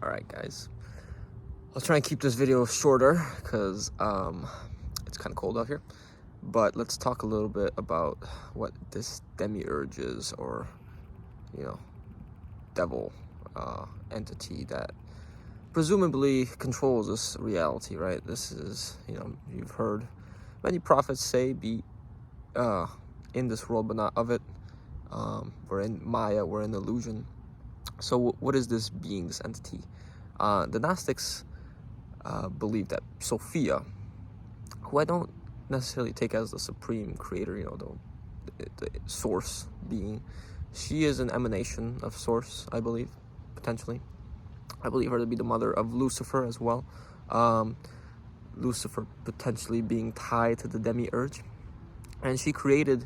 Alright guys, I'll try and keep this video shorter because it's kind of cold out here, but let's talk a little bit about what this Demiurge is, or devil entity that presumably controls this reality, right? This is, you've heard many prophets say, be in this world but not of it. We're in Maya, we're in illusion. So what is this being, this entity? The Gnostics believe that Sophia, who I don't necessarily take as the supreme creator, the source being, she is an emanation of source, I believe, potentially. I believe her to be the mother of Lucifer as well. Lucifer potentially being tied to the Demiurge. And she created,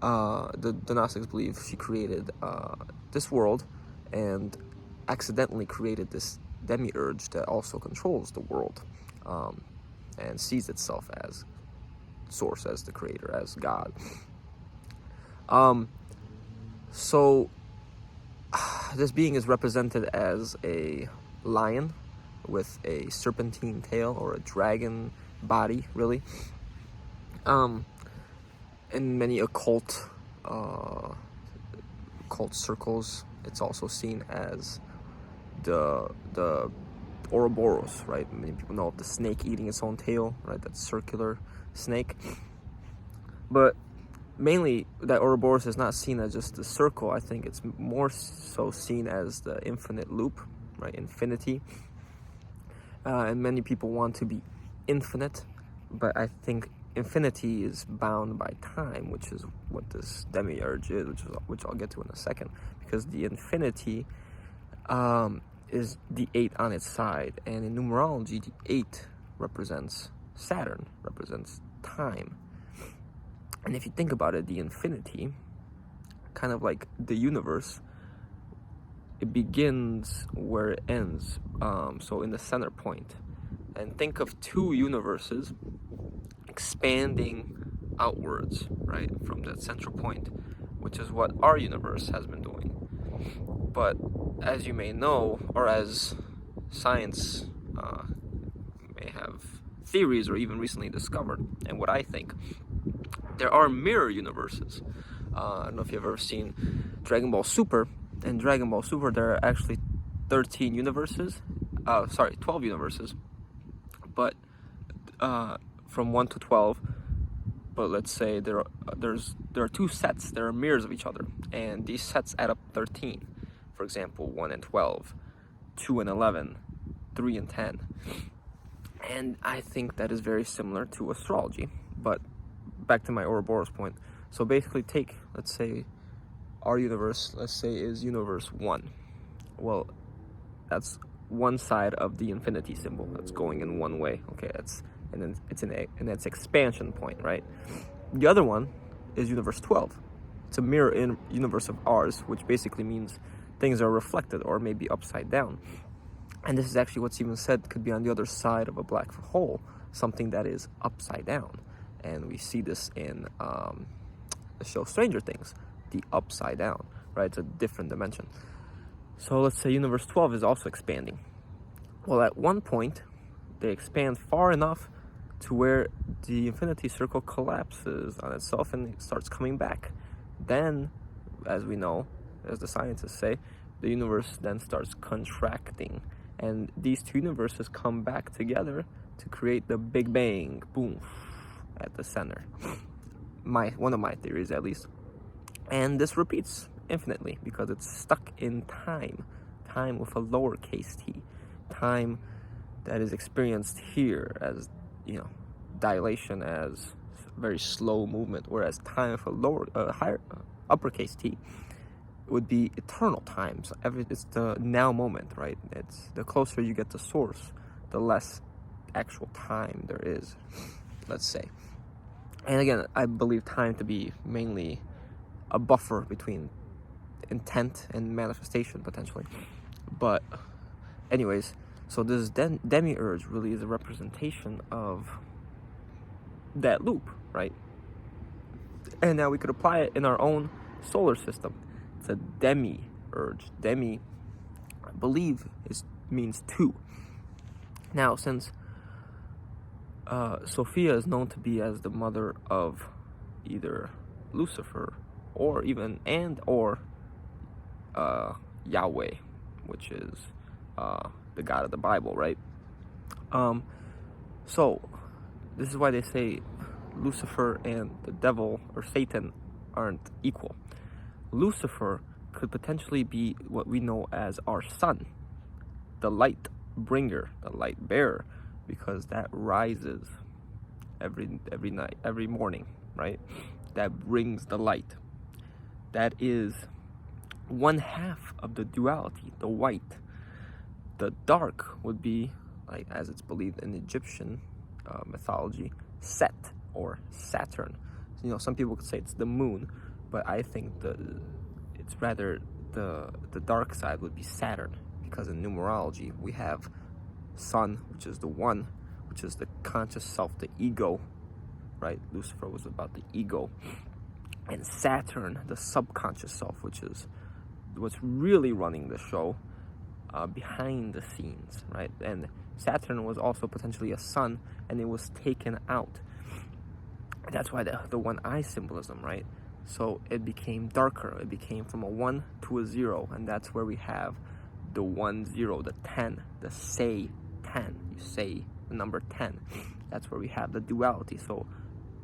the Gnostics believe she created this world and accidentally created this Demiurge that also controls the world, and sees itself as source, as the creator, as God. So this being is represented as a lion with a serpentine tail, or a dragon body, really. In many occult circles, it's also seen as the Ouroboros, right? Many people know of the snake eating its own tail, right? That circular snake. But mainly, that Ouroboros is not seen as just the circle. I think it's more so seen as the infinite loop, right? Infinity. And many people want to be infinite, but I think infinity is bound by time, which is what this Demiurge is, which I'll get to in a second, because the infinity is the 8 on its side, and in numerology, the 8 represents Saturn, represents time. And if you think about it, the infinity, kind of like the universe, it begins where it ends, so in the center point. And think of 2 universes expanding outwards, right, from that central point, which is what our universe has been doing. But as you may know, or as science may have theories or even recently discovered, and what I think, there are mirror universes. I don't know if you've ever seen Dragon Ball Super. In Dragon Ball Super, there are actually 13 universes. 12 universes. But from 1 to 12. But let's say there are 2 sets. There are mirrors of each other, and these sets add up 13. For example, 1 and 12, 2 and 11, 3 and 10. And I think that is very similar to astrology. But back to my Ouroboros point. So basically, take, let's say, our universe, let's say, is universe 1. Well, that's one side of the infinity symbol that's going in one way. Okay, and then it's in its expansion point, right? The other one is universe 12. It's a mirror in universe of ours, which basically means things are reflected or maybe upside down. And this is actually what's even said could be on the other side of a black hole, something that is upside down. And we see this in the show Stranger Things, the upside down, right? It's a different dimension. So let's say universe 12 is also expanding. Well, at one point, they expand far enough to where the infinity circle collapses on itself and it starts coming back. Then, as we know, as the scientists say, the universe then starts contracting. And these 2 universes come back together to create the Big Bang, boom, at the center. One of my theories, at least. And this repeats infinitely because it's stuck in time with a lowercase t, time that is experienced here as dilation, as very slow movement, whereas time with a higher uppercase t would be eternal time. So it's the now moment, right? It's the closer you get to source, the less actual time there is, let's say. And again, I believe time to be mainly a buffer between intent and manifestation, potentially. But anyways, so this Demiurge really is a representation of that loop, right? And now we could apply it in our own solar system. It's a Demiurge. Demi, I believe, means two. Now, since Sophia is known to be as the mother of either Lucifer or even or Yahweh, which is the God of the Bible, right? So this is why they say Lucifer and the devil or Satan aren't equal. Lucifer could potentially be what we know as our sun, the light bringer, the light bearer, because that rises every night, every morning, right? That brings the light. That is one half of the duality, the white. The dark would be, like as it's believed in Egyptian mythology, Set or Saturn. You know, some people could say it's the moon, but I think it's rather the dark side would be Saturn, because in numerology we have Sun, which is the one, which is the conscious self, the ego, right? Lucifer was about the ego, and Saturn, the subconscious self, which is what's really running the show behind the scenes, right? And Saturn was also potentially a sun, and it was taken out. That's why the one eye symbolism, right? So it became darker. It became from a 1 to a 0, and that's where we have the 1 0, the 10, the say 10. You say the number 10. That's where we have the duality. So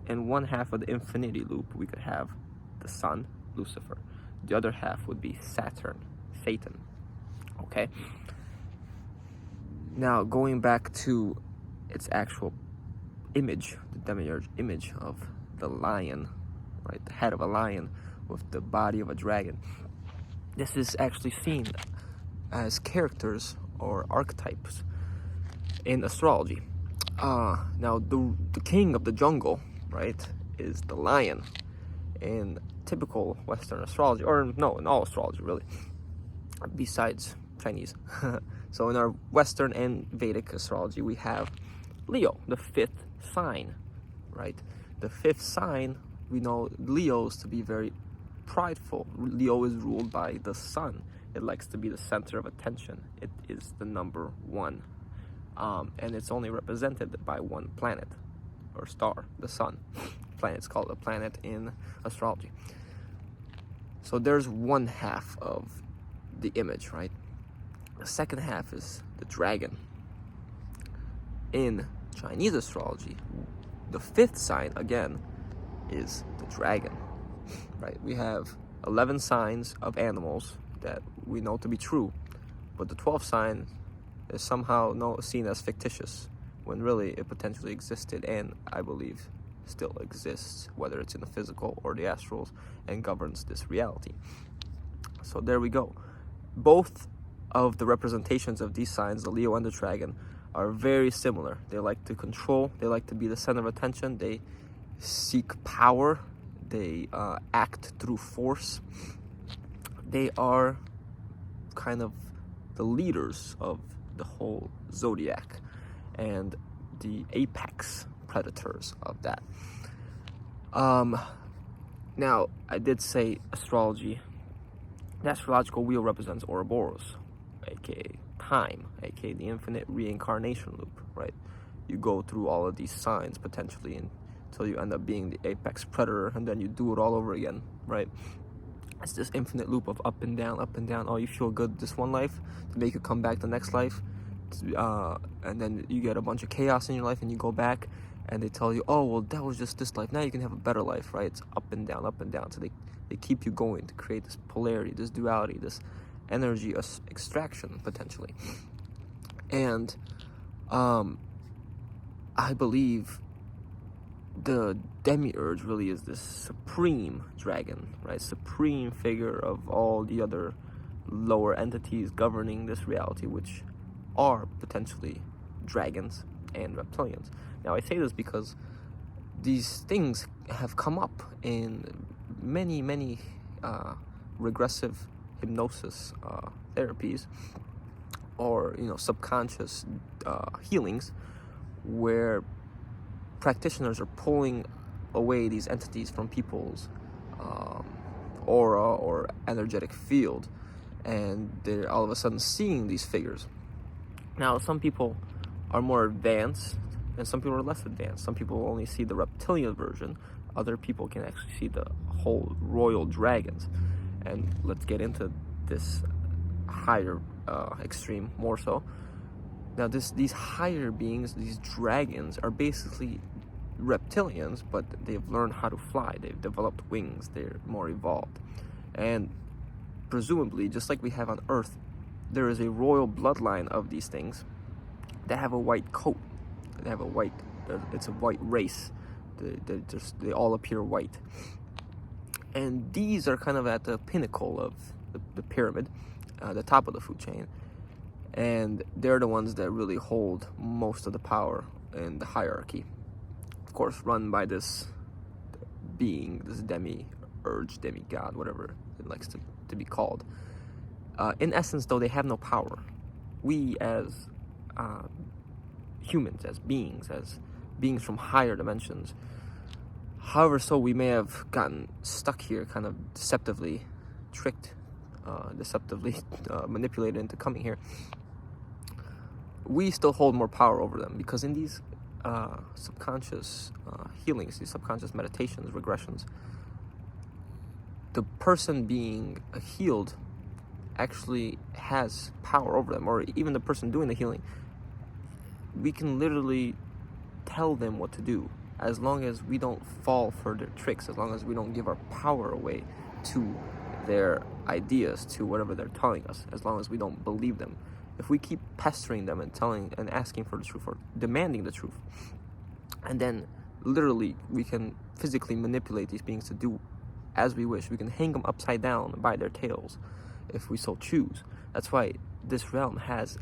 in one half of the infinity loop, we could have the sun, Lucifer. The other half would be Saturn, Satan. Okay. Now going back to its actual image, the Demiurge image of the lion, right? The head of a lion with the body of a dragon. This is actually seen as characters or archetypes in astrology. Now the king of the jungle, right, is the lion in typical Western astrology, or no, in all astrology really, besides Chinese. So in our Western and Vedic astrology, we have Leo, the fifth sign, right? The fifth sign, we know Leos to be very prideful. Leo is ruled by the sun. It likes to be the center of attention. It is the number one. And it's only represented by one planet or star, the sun. Planet's called a planet in astrology. So there's one half of the image, right? The second half is the dragon. In Chinese astrology, the fifth sign, again, is the dragon, right? We have 11 signs of animals that we know to be true, but the 12th sign is somehow seen as fictitious, when really it potentially existed, and I believe still exists, whether it's in the physical or the astrals, and governs this reality. So there we go. Both of the representations of these signs, the Leo and the dragon, are very similar. They like to control, they like to be the center of attention, they seek power, they act through force. They are kind of the leaders of the whole zodiac and the apex predators of that. Now, I did say astrology. The astrological wheel represents Ouroboros, aka time, aka the infinite reincarnation loop, right? You go through all of these signs potentially until you end up being the apex predator, and then you do it all over again, right? It's this infinite loop of up and down, up and down. Oh, you feel good this one life to make you come back the next life, and then you get a bunch of chaos in your life, and you go back, and they tell you, oh, well, that was just this life. Now you can have a better life, right? It's up and down, up and down. So they keep you going to create this polarity, this duality, this energy extraction potentially. And I believe the Demiurge really is this supreme dragon, right? Supreme figure of all the other lower entities governing this reality, which are potentially dragons and reptilians. Now, I say this because these things have come up in many regressive hypnosis therapies, or subconscious healings, where practitioners are pulling away these entities from people's aura or energetic field, and they're all of a sudden seeing these figures. Now, some people are more advanced and some people are less advanced. Some people only see the reptilian version. Other people can actually see the whole royal dragons. And let's get into this higher extreme more so. Now, these higher beings, these dragons, are basically reptilians, but they've learned how to fly. They've developed wings. They're more evolved. And presumably, just like we have on Earth, there is a royal bloodline of these things that have a white coat. They have a white, it's a white race. They all appear white. And these are kind of at the pinnacle of the pyramid, the top of the food chain. And they're the ones that really hold most of the power in the hierarchy. Of course, run by this being, this Demiurge, demigod, whatever it likes to be called. In essence, though, they have no power. We as humans, as beings from higher dimensions, however, so we may have gotten stuck here, kind of deceptively tricked, deceptively manipulated into coming here. We still hold more power over them, because in these subconscious healings, these subconscious meditations, regressions, the person being healed actually has power over them, or even the person doing the healing. We can literally tell them what to do, as long as we don't fall for their tricks, as long as we don't give our power away to their ideas, to whatever they're telling us, as long as we don't believe them. If we keep pestering them and telling and asking for the truth, or demanding the truth, and then literally we can physically manipulate these beings to do as we wish. We can hang them upside down by their tails if we so choose. That's why this realm has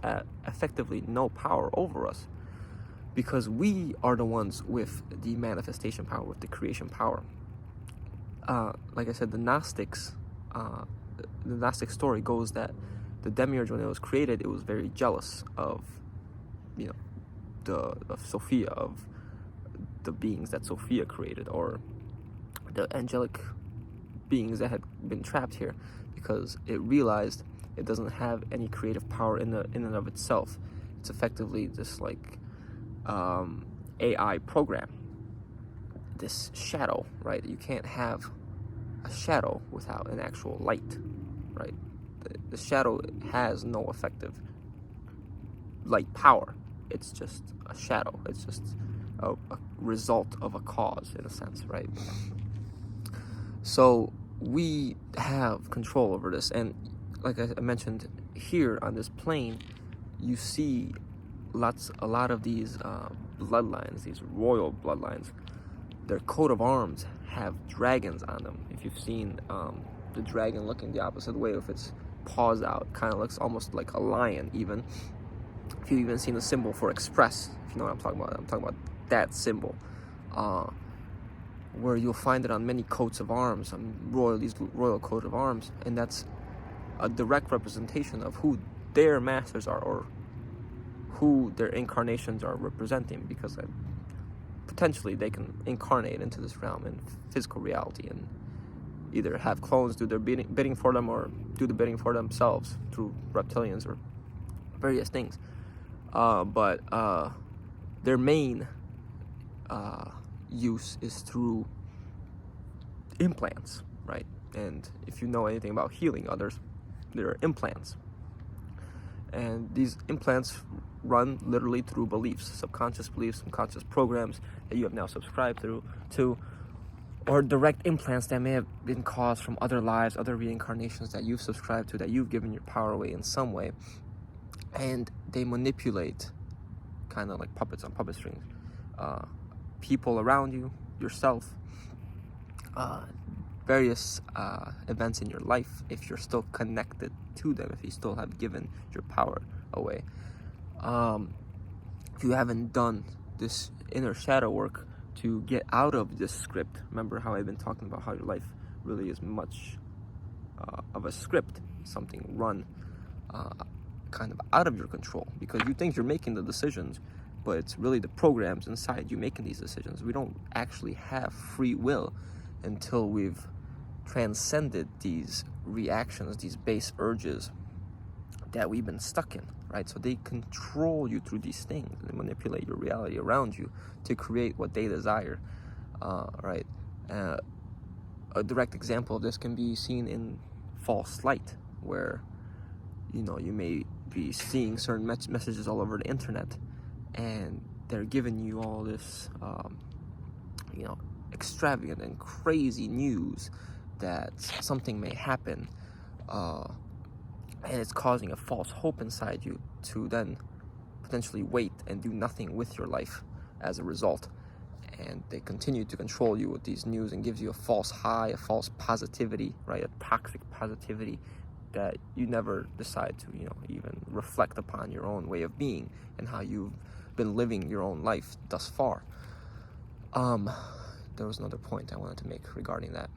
effectively no power over us, because we are the ones with the manifestation power, with the creation power. Like I said, the Gnostic story goes that the Demiurge, when it was created, it was very jealous of, of Sophia, of the beings that Sophia created, or the angelic beings that had been trapped here, because it realized it doesn't have any creative power in and of itself. It's effectively this AI program, this shadow, right? You can't have a shadow without an actual light, right? The shadow has no effective light power. It's just a shadow. It's just a result of a cause, in a sense, right? So we have control over this, and like I mentioned, here on this plane, you see a lot of these bloodlines, these royal bloodlines. Their coat of arms have dragons on them. If you've seen the dragon looking the opposite way with its paws out, kind of looks almost like a lion. Even if you've even seen the symbol for express, if you know what I'm talking about, that symbol, where you'll find it on many coats of arms, these royal coat of arms, and that's a direct representation of who their masters are, or who their incarnations are representing, because potentially they can incarnate into this realm in physical reality and either have clones do their bidding for them, or do the bidding for themselves through reptilians or various things. But their main use is through implants, right? And if you know anything about healing others, there are implants. And these implants run literally through beliefs, subconscious beliefs, subconscious programs that you have now subscribed to, or direct implants that may have been caused from other lives, other reincarnations that you've subscribed to, that you've given your power away in some way. And they manipulate, kind of like puppets on puppet strings, people around you, yourself, various events in your life, if you're still connected to them, if you still have given your power away. If you haven't done this inner shadow work to get out of this script, remember how I've been talking about how your life really is much of a script, something run kind of out of your control, because you think you're making the decisions, but it's really the programs inside you making these decisions. We don't actually have free will until we've transcended these reactions, these base urges, that we've been stuck in, right? So they control you through these things. They manipulate your reality around you to create what they desire, right? A direct example of this can be seen in false light, where, you know, you may be seeing certain messages all over the internet, and they're giving you all this, you know, extravagant and crazy news that something may happen, and it's causing a false hope inside you to then potentially wait and do nothing with your life as a result. And they continue to control you with these news and gives you a false high, a false positivity, right? A toxic positivity that you never decide to, you know, even reflect upon your own way of being and how you've been living your own life thus far. There was another point I wanted to make regarding that.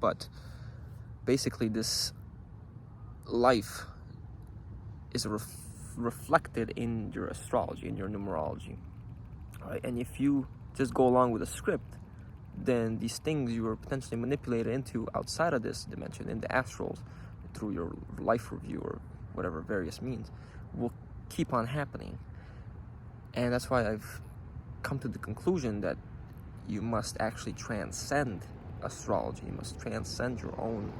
But basically, this life is reflected in your astrology, in your numerology, right? And if you just go along with the script, then these things you were potentially manipulated into outside of this dimension, in the astrals, through your life review or whatever various means, will keep on happening. And that's why I've come to the conclusion that you must actually transcend astrology. You must transcend your own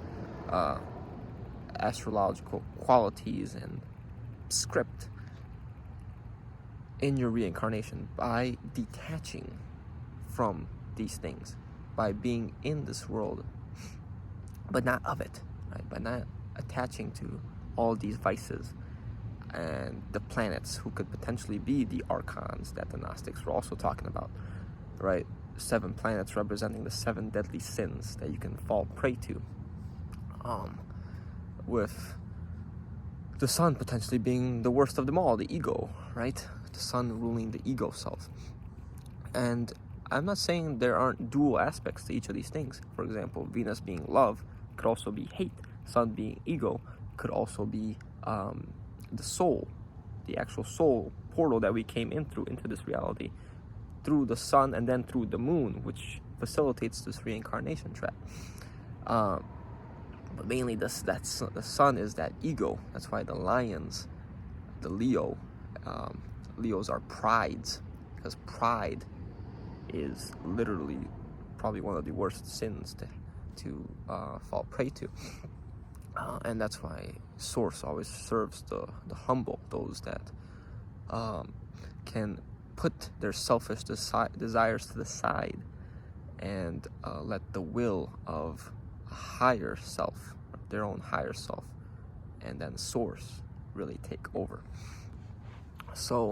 astrological qualities and script in your reincarnation by detaching from these things, by being in this world but not of it, right? By not attaching to all these vices and the planets who could potentially be the archons that the Gnostics were also talking about, right? 7 planets representing the 7 deadly sins that you can fall prey to, with the sun potentially being the worst of them all, the ego, right? The sun ruling the ego self. And I'm not saying there aren't dual aspects to each of these things. For example, Venus being love could also be hate. Sun being ego could also be the soul, the actual soul portal that we came in through into this reality, through the sun and then through the moon, which facilitates this reincarnation trap. But mainly the sun is that ego. That's why the lions, the Leo, Leos are prides, because pride is literally probably one of the worst sins to fall prey to. And that's why Source always serves the humble, those that can put their selfish desires to the side and let the will of a higher self, their own higher self, and then Source really take over. So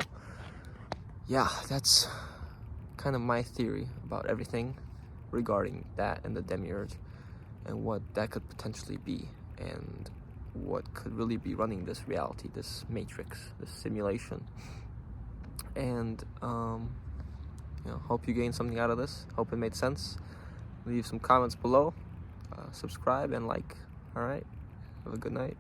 yeah, that's kind of my theory about everything regarding that and the Demiurge, and what that could potentially be, and what could really be running this reality, this matrix, this simulation. And hope you gained something out of this. Hope it made sense. Leave some comments below, subscribe and like. All right, have a good night.